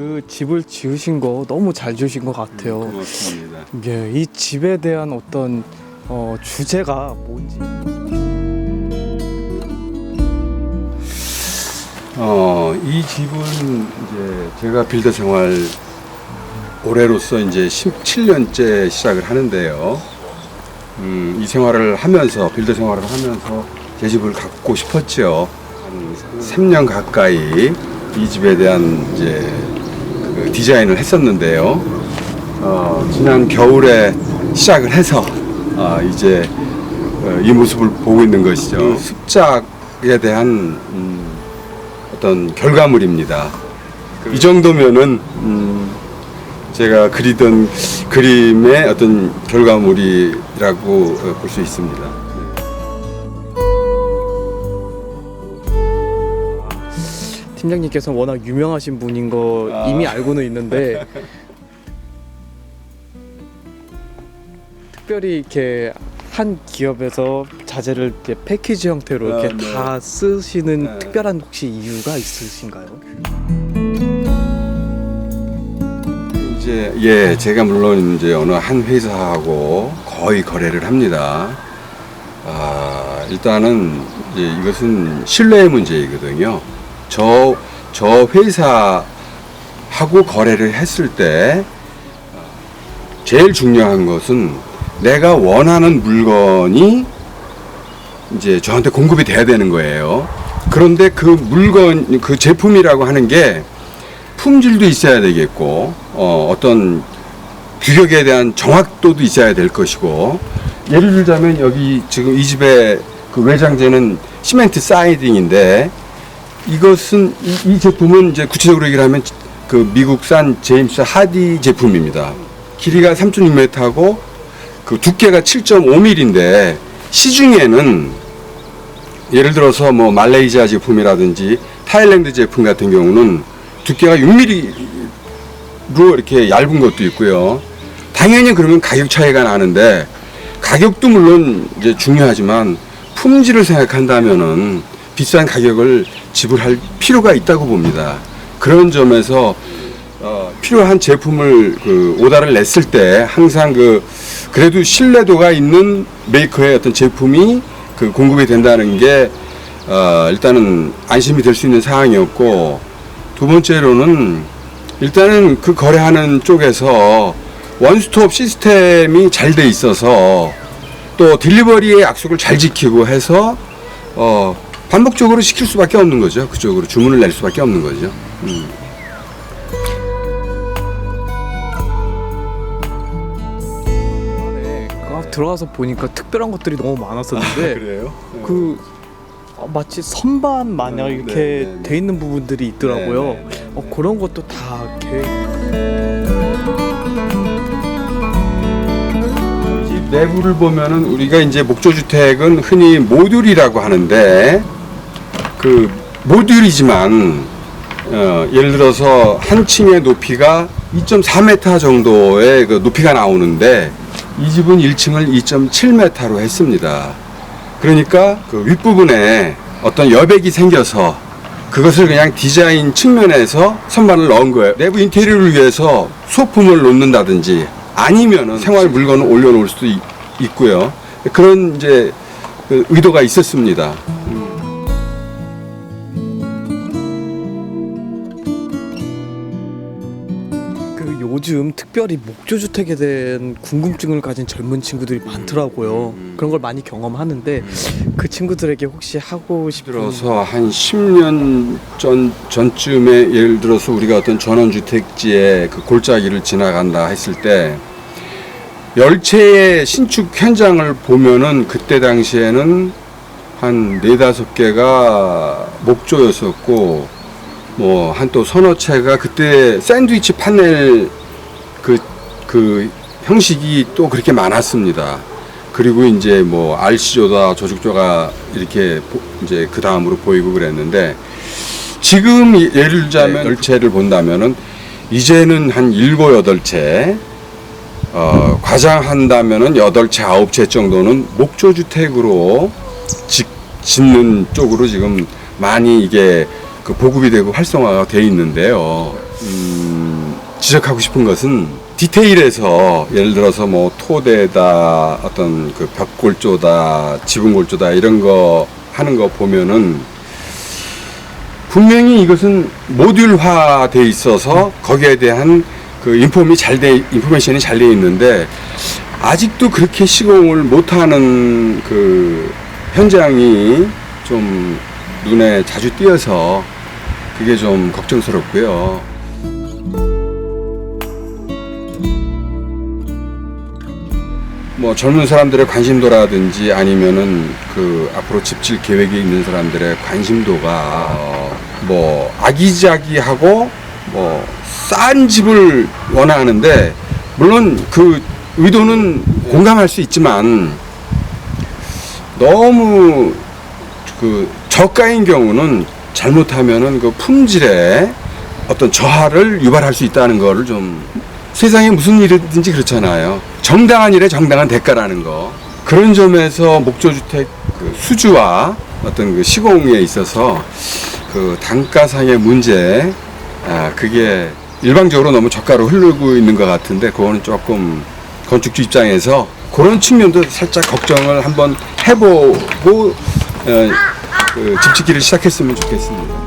그 집을 지으신 거 너무 잘 지으신 것 같아요. 고맙습니다. 예, 이 집에 대한 어떤 주제가 뭔지. 이 집은 이제 제가 빌더 생활 올해로서 이제 17년째 시작을 하는데요. 이 생활을 하면서 빌더 생활을 하면서 제 집을 갖고 싶었죠. 한 3년 가까이 이 집에 대한 이제 그 디자인을 했었는데요. 지난 겨울에 시작을 해서 이제 이 모습을 보고 있는 것이죠. 습작에 대한 어떤 결과물입니다. 이 정도면은 제가 그리던 그림의 어떤 결과물이라고 볼 수 있습니다. 팀장님께서 워낙 유명하신 분인 거 이미 알고는 있는데 특별히 이렇게 한 기업에서 자재를 이렇게 패키지 형태로 이렇게 네. 다 쓰시는 네. 특별한 혹시 이유가 있으신가요? 이제 제가 물론 이제 어느 한 회사하고 거의 거래를 합니다. 일단은 이제 이것은 신뢰의 문제이거든요. 저 회사하고 거래를 했을 때 제일 중요한 것은 내가 원하는 물건이 이제 저한테 공급이 돼야 되는 거예요. 그런데 그 물건, 그 제품이라고 하는 게 품질도 있어야 되겠고, 어떤 규격에 대한 정확도도 있어야 될 것이고, 예를 들자면 여기 지금 이 집의 그 외장재는 시멘트 사이딩인데, 이것은 이 제품은 이제 구체적으로 얘기를 하면 그 미국산 제임스 하디 제품입니다. 길이가 3.6m고 그 두께가 7.5mm인데 시중에는 예를 들어서 뭐 말레이시아 제품이라든지 타일랜드 제품 같은 경우는 두께가 6mm로 이렇게 얇은 것도 있고요. 당연히 그러면 가격 차이가 나는데 가격도 물론 이제 중요하지만 품질을 생각한다면은 비싼 가격을 지불할 필요가 있다고 봅니다. 그런 점에서 필요한 제품을 그 오다를 냈을 때 항상 그래도 신뢰도가 있는 메이커의 어떤 제품이 그 공급이 된다는 게 일단은 안심이 될 수 있는 사항이었고, 두 번째로는 일단은 그 거래하는 쪽에서 원스톱 시스템이 잘 돼 있어서 또 딜리버리의 약속을 잘 지키고 해서 반복적으로 시킬 수밖에 없는 거죠. 그쪽으로 주문을 낼 수밖에 없는 거죠. 들어가서 보니까 특별한 것들이 너무 많았었는데 그래요? 그 마치 선반 마냥 이렇게 네. 돼 있는 부분들이 있더라고요. 네. 그런 것도 다 이렇게 집 내부를 보면은 우리가 이제 목조주택은 흔히 모듈이라고 하는데 그 모듈이지만 예를 들어서 한 층의 높이가 2.4m 정도의 그 높이가 나오는데 이 집은 1층을 2.7m로 했습니다. 그러니까 그 윗부분에 어떤 여백이 생겨서 그것을 그냥 디자인 측면에서 선반을 넣은 거예요. 내부 인테리어를 위해서 소품을 놓는다든지 아니면은 생활 물건을 올려놓을 수도 있고요. 그런 이제 그 의도가 있었습니다. 그 요즘 특별히 목조주택에 대한 궁금증을 가진 젊은 친구들이 많더라고요. 그런 걸 많이 경험하는데 그 친구들에게 혹시 하고 싶은 들어서 한 10년 전쯤에 예를 들어서 우리가 어떤 전원주택지의 그 골짜기를 지나간다 했을 때 열채의 신축 현장을 보면은 그때 당시에는 한 4-5개가 목조였었고 뭐 한 또 서너 채가 그때 샌드위치 파넬 그 형식이 또 그렇게 많았습니다. 그리고 이제 뭐 RC조다 조직조가 이렇게 이제 그 다음으로 보이고 그랬는데 지금 예를 들자면 열채를 본다면은 이제는 한 7, 8채 과장한다면은 8채, 9채 정도는 목조주택으로 짓는 쪽으로 지금 많이 이게 그 보급이 되고 활성화가 돼 있는데요. 지적하고 싶은 것은 디테일에서 예를 들어서 뭐 토대다 어떤 그 벽골조다 지붕골조다 이런 거 하는 거 보면은 분명히 이것은 모듈화 돼 있어서 거기에 대한 그 인포메이션이 잘 돼 있는데 아직도 그렇게 시공을 못하는 그 현장이 좀 눈에 자주 띄어서 그게 좀 걱정스럽고요. 뭐 젊은 사람들의 관심도라든지 아니면은 그 앞으로 집질 계획이 있는 사람들의 관심도가 뭐 아기자기하고 뭐 싼 집을 원하는데 물론 그 의도는 공감할 수 있지만 너무 그 저가인 경우는 잘못하면은 그 품질에 어떤 저하를 유발할 수 있다는 거를 좀 세상에 무슨 일이든지 그렇잖아요. 정당한 일에 정당한 대가라는 거. 그런 점에서 목조주택 그 수주와 어떤 그 시공에 있어서 그 단가상의 문제, 그게 일방적으로 너무 저가로 흐르고 있는 것 같은데 그거는 조금 건축주 입장에서 그런 측면도 살짝 걱정을 한번 해보고 집 짓기를 시작했으면 좋겠습니다.